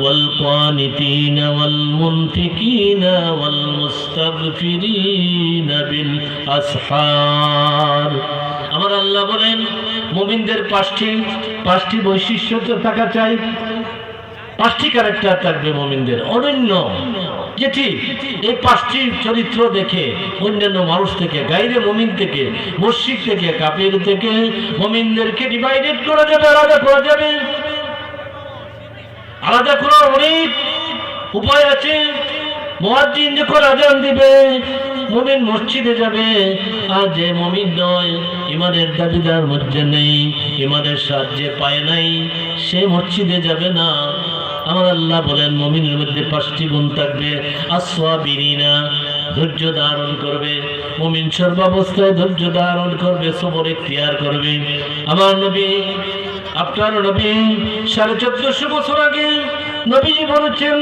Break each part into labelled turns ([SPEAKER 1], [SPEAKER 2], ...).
[SPEAKER 1] والقانتين والمنفقين والمستغفرين بالأسحار আমার আল্লাহ বলেন মুমিনদের পাঁচটি বৈশিষ্ট্য থাকা চাই, পাঁচটি ক্যারেক্টার থাকবে মুমিনদের অনন্য, যেটি এই পাঁচটি চরিত্র দেখে অন্যান্য মানুষ থেকে, গায়রে মুমিন থেকে, মুশরিক থেকে, কাফির থেকে মুমিনদেরকে ডিভাইডেড করা যাবে, আলাদা করা যাবে। আলাদা করার অনেক উপায় আছে। মুয়াজ্জিন যখন আযান দিবে মুমিন মসজিদে যাবে, আর যে মুমিন নয়, ইমানের দাবিদার মধ্যে নেই, ইমানের সাহায্যে পায় নাই, সে মসজিদে যাবে না। আমার আল্লাহ বলেন মুমিনের মধ্যে পাঁচটি গুণ থাকবে। আসসাবিরিনা, ধৈর্য ধারণ করবে মুমিন, সর্বাবস্থায় ধৈর্য ধারণ করবে, সবর ইখতিয়ার করবে। আমার নবী, আপনার নবী 1450 বছর আগে নবীজি বলেছেন,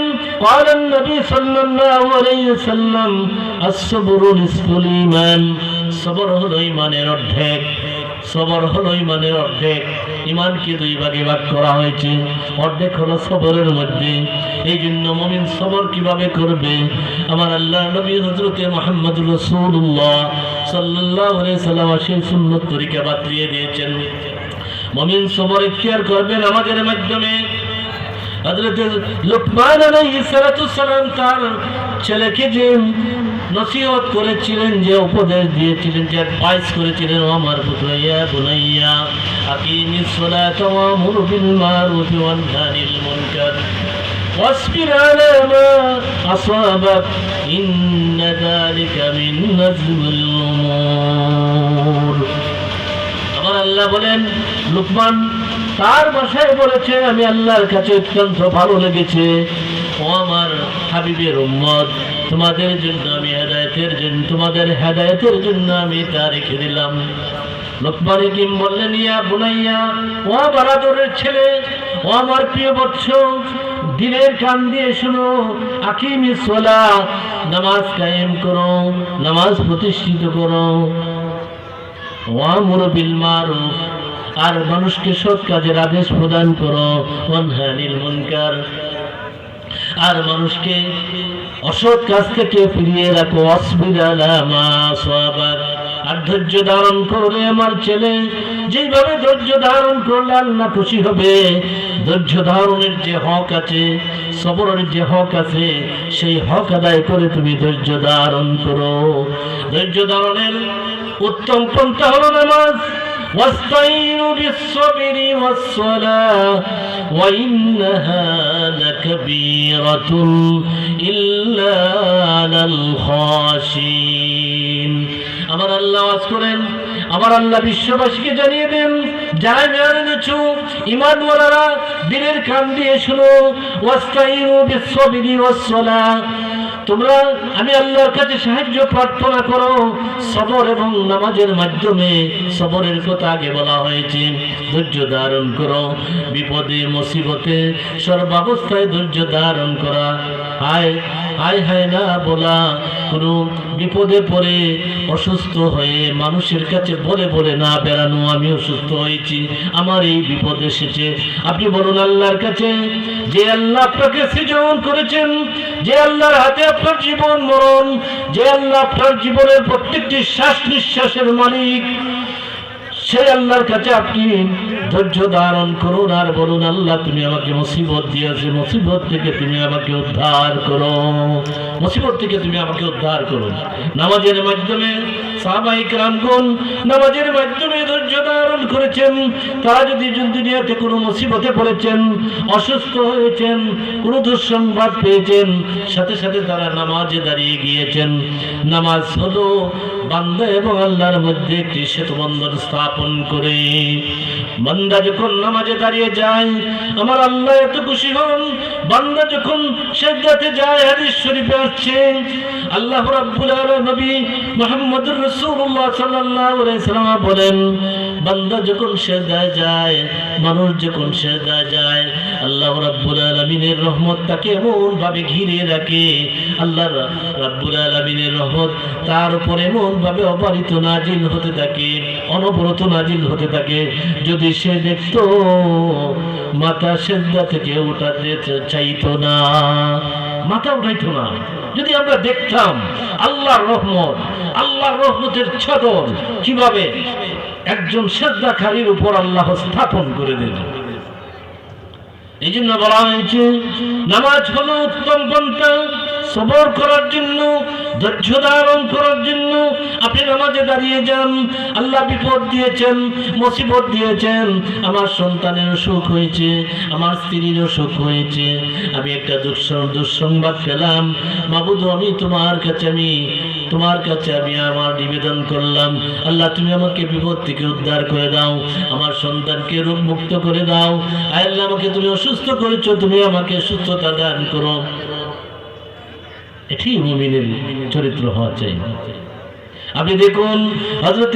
[SPEAKER 1] قالن নবী সাল্লাল্লাহু আলাইহি ওয়াসাল্লাম, আস-সাবরু নিসফুল ঈমান, সবর হলো ঈমানের অর্ধেক, সবর হলো ঈমানের অর্ধেক। ঈমানকে দুই ভাগে ভাগ করা হয়েছে, অর্ধেক হলো সবরের মধ্যে। এই জন্য মুমিন সবর কিভাবে করবে, আমার আল্লাহ নবী হযরতে মুহাম্মদুর রাসূলুল্লাহ সাল্লাল্লাহু আলাইহি ওয়াসাল্লাম সেই সুন্নাত তরিকা বাতলিয়ে দিয়েছেন। মুমিন সবর ইখতিয়ার করবেন আমাদের মাধ্যমে। হযরত লুকমান আলাইহিস সালাতু সালাম তার ছেলেকে যে নসিহত করেছিলেন, যে উপদেশ দিয়েছিলেন, যে অ্যাডভাইস করেছিলেন, ও আমার পুত্র, ইয়া বুনাইয়া আকিমিস সালাতা ওয়া'মুর বিল মারুফ ওয়া নাহি আনিল মুনকার ওয়াসবির আলা মা আসাবাক ইন্না যালিকা মিন নাজমিল উমুর। আমার আল্লাহ বলেন, লুকমান তার ভাষায় বলেছে, আমি আল্লাহর কাছে অত্যন্ত ভালো লেগেছে, ও আমার হাবিবের উম্মত, তোমাদের জন্য আমি হেদায়েতের জন্য, তোমাদের হেদায়েতের জন্য আমি তা রেখে দিলাম। লুকমান হাকিম বললেন, ইয়া বুনাইয়া, ও বারাদরের ছেলে, ও আমার প্রিয় বৎস, দিনের কান দিয়ে শুনো, আকিমিস সালাহ, নামাজ কায়েম করো, নামাজ প্রতিষ্ঠিত করো, ওয়া'মুর বিল মারুফ, আর মানুষকে সৎ কাজের আদেশ প্রদান করো, ওয়া নাহি আনিল মুনকার, আর মানুষকে অসৎ কাজ থেকে ফিরিয়ে রাখো, ওয়াসবির আলা মা আসাবাক, আর ধৈর্য ধারণ করে আমার ছেলে, যেভাবে ধৈর্য ধারণ করলে আল্লাহ খুশি হবে, ধৈর্য ধারণের যে হক আছে, সবরের যে হক আছে, সেই হক আদায় করে তুমি ধৈর্য ধারণ করো। ধৈর্য ধারণের উত্তম পন্থা হলো নামাজ। واستعينوا بالصبر والصلاة وإنها لكبيرة إلا على الخاشعين। আমার আল্লাহ ওয়াজ করেন, আমার আল্লাহ বিশ্ববাসীকে জানিয়ে দেন, যারা ঈমান এনেছো, ঈমানওয়ালারা দিনের কান দিয়ে শুনো, ওয়াস্তাইনু বিস-সাবরি ওয়াস-সালাহ, তোমরা আমি আল্লাহর কাছে সাহায্য প্রার্থনা করো সবর এবং নামাজের মাধ্যমে। সবরের কথা আগে বলা হয়েছে, ধৈর্য ধারণ করো, বিপদে মুসিবতে সর্বাবস্থায় ধৈর্য ধারণ করা, হায় হায় হায় না বলা, কোনো বিপদে পড়ে অসুস্থ হয়ে মানুষের কাছে বলে বলে না বেড়ানো, আমি অসুস্থ হয়েছি, আমার এই বিপদ এসেছে। আপনি বলুন আল্লাহর কাছে, যে আল্লাহ আপনাকে সৃজন করেছেন, যে আল্লাহর হাতে আপনার জীবন মরণ, যে আল্লাহ আপনার জীবনের প্রত্যেকটি শ্বাস নিঃশ্বাসের মালিক, সেই আল্লাহর কাছে আপনি ধৈর্য ধারণ করুন আর বলুন, আল্লাহ তুমি আমাকে মুসিবত দিয়েছে, মুসিবত থেকে তুমি আমাকে উদ্ধার করো, মুসিবত থেকে তুমি আমাকে উদ্ধার করো। নামাজের মাধ্যমে সাহাবায়ে কেরামগণ নামাজের মাধ্যমে ধৈর্য ধারণ করেছেন। তারা যদি দুনিয়াতে কোনো মুসিবতে পড়েছেন, অসুস্থ হয়েছেন, কোনো দুঃসংবাদ পেয়েছেন, সাথে সাথে তারা নামাজে দাঁড়িয়ে গিয়েছেন। নামাজ হলো বান্দা এবং আল্লাহর মধ্যে একটি সেতুবন্ধন স্থাপন করে। বান্দা যখন নামাজে দাঁড়িয়ে যায়, আমার আল্লাহ এত খুশি হন। বান্দা যখন সিজদাতে যায়, হাদিস শরীফে আছে, আল্লাহ রাব্বুল আলামিন নবী মুহাম্মদুর রাসূলুল্লাহ সাল্লাল্লাহু আলাইহি ওয়াসাল্লাম বলেন, বান্দা যখন সিজদায় যায়, মানুষ যখন সিজদায় যায়, আল্লাহ রাব্বুল আলামিনের রহমত তাকে এমন ভাবে ঘিরে রাখে, আল্লাহ রাব্বুল আলামিনের রহমত তার উপর এমন ভাবে অবারিত নাজিল হতে থাকে, অনবরত নাজিল হতে থাকে। যদি সে দেখতো মাথা সিজদা থেকে উঠাতে চাইতো না, মাথা উঠাইতো না। যদি আমরা দেখতাম আল্লাহর রহমত, আল্লাহর রহমতের চাদর কিভাবে একজন সিজদাকারীর উপর আল্লাহ স্থাপন করে দেন। এই জন্য বলা হয়েছে নামাজ হলো উত্তম পন্থা সবর করার জন্য, ধৈর্য ধারণ করার জন্য। আপনি নামাজে দাঁড়িয়ে যান, আল্লাহ বিপদ দিয়েছেন, মুসিবত দিয়েছেন, আমার সন্তানের সুখ হয়েছে, আমার স্ত্রীরও সুখ হয়েছে, আমি একটা দুঃসংবাদ পেলাম, মাবুদ আমি তোমার কাছে আমি আমার নিবেদন করলাম, আল্লাহ তুমি আমাকে বিপদ থেকে উদ্ধার করে দাও, আমার সন্তানকে রোগ মুক্ত করে দাও, আল্লাহ আমাকে তুমি অসুস্থ করেছো, তুমি আমাকে সুস্থতা দান করো। এটি মুমিনের চরিত্র হওয়া চাই। আপনি দেখুন হযরত